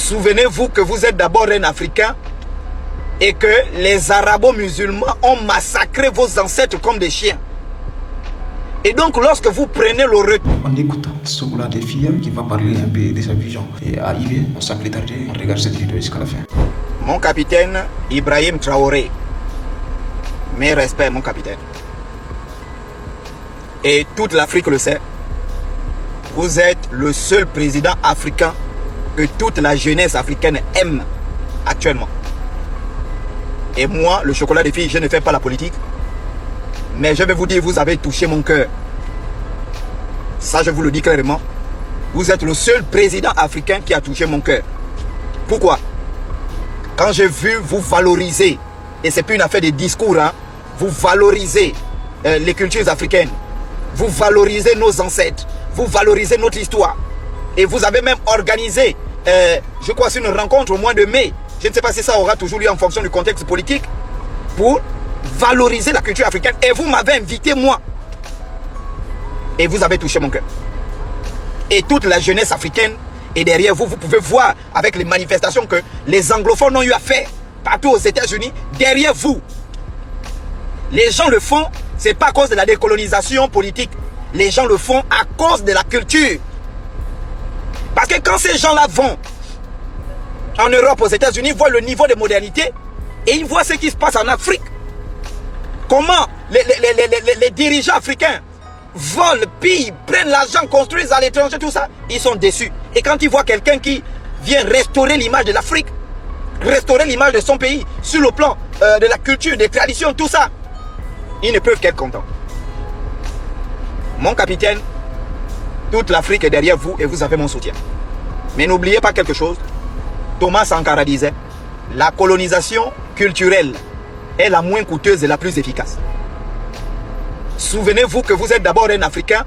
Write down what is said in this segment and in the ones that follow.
Souvenez-vous que vous êtes d'abord un Africain et que les arabo-musulmans ont massacré vos ancêtres comme des chiens. Et donc, lorsque vous prenez le retour... On écoute Sogola Défi qui va parler un peu de sa vision. Et arrivé, on s'appelle tardé, on regarde cette vidéo jusqu'à la fin. Mon capitaine Ibrahim Traoré. Mes respects, mon capitaine. Et toute l'Afrique le sait. Vous êtes le seul président africain que toute la jeunesse africaine aime actuellement. Et moi, le chocolat des filles, je ne fais pas la politique. Mais je vais vous dire, vous avez touché mon cœur. Ça, je vous le dis clairement. Vous êtes le seul président africain qui a touché mon cœur. Pourquoi? Quand j'ai vu vous valoriser, et c'est plus une affaire de discours, hein, vous valorisez les cultures africaines. Vous valorisez nos ancêtres. Vous valorisez notre histoire. Et vous avez même organisé, je crois, une rencontre au mois de mai. Je ne sais pas si ça aura toujours lieu en fonction du contexte politique. Pour valoriser la culture africaine. Et vous m'avez invité, moi. Et vous avez touché mon cœur. Et toute la jeunesse africaine est derrière vous. Vous pouvez voir avec les manifestations que les anglophones ont eu à faire partout aux États-Unis. Derrière vous. Les gens le font, c'est pas à cause de la décolonisation politique. Les gens le font à cause de la culture. Parce que quand ces gens-là vont en Europe, aux États-Unis, ils voient le niveau de modernité et ils voient ce qui se passe en Afrique. Comment les dirigeants africains volent, pillent, prennent l'argent, construisent à l'étranger, tout ça, ils sont déçus. Et quand ils voient quelqu'un qui vient restaurer l'image de l'Afrique, restaurer l'image de son pays, sur le plan de la culture, des traditions, tout ça, ils ne peuvent qu'être contents. Mon capitaine, toute l'Afrique est derrière vous et vous avez mon soutien. Mais n'oubliez pas quelque chose. Thomas Sankara disait, la colonisation culturelle est la moins coûteuse et la plus efficace. Souvenez-vous que vous êtes d'abord un Africain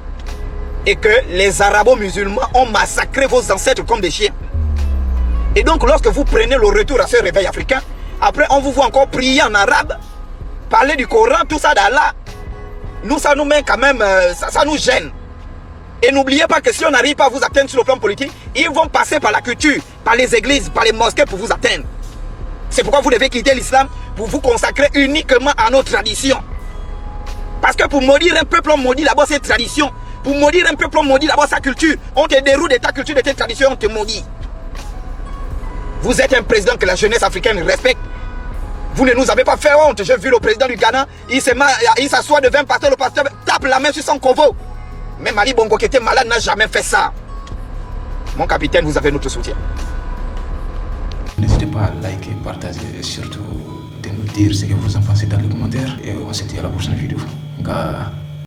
et que les arabo-musulmans ont massacré vos ancêtres comme des chiens. Et donc lorsque vous prenez le retour à ce réveil africain, après on vous voit encore prier en arabe, parler du Coran, tout ça d'Allah. Nous, ça nous met quand même, ça nous gêne. Et n'oubliez pas que si on n'arrive pas à vous atteindre sur le plan politique, ils vont passer par la culture, par les églises, par les mosquées pour vous atteindre. C'est pourquoi vous devez quitter l'islam pour vous consacrer uniquement à nos traditions. Parce que pour maudire un peuple, on maudit d'abord ses traditions. Pour maudire un peuple, on maudit d'abord sa culture. On te déroule de ta culture, de tes traditions, on te maudit. Vous êtes un président que la jeunesse africaine respecte. Vous ne nous avez pas fait honte. J'ai vu le président du Ghana, il s'assoit devant un pasteur, le pasteur tape la main sur son covo. Même Ali Bongo qui était malade n'a jamais fait ça. Mon capitaine, vous avez notre soutien. N'hésitez pas à liker, partager et surtout de nous dire ce que vous en pensez dans les commentaires. Et on se dit à la prochaine vidéo.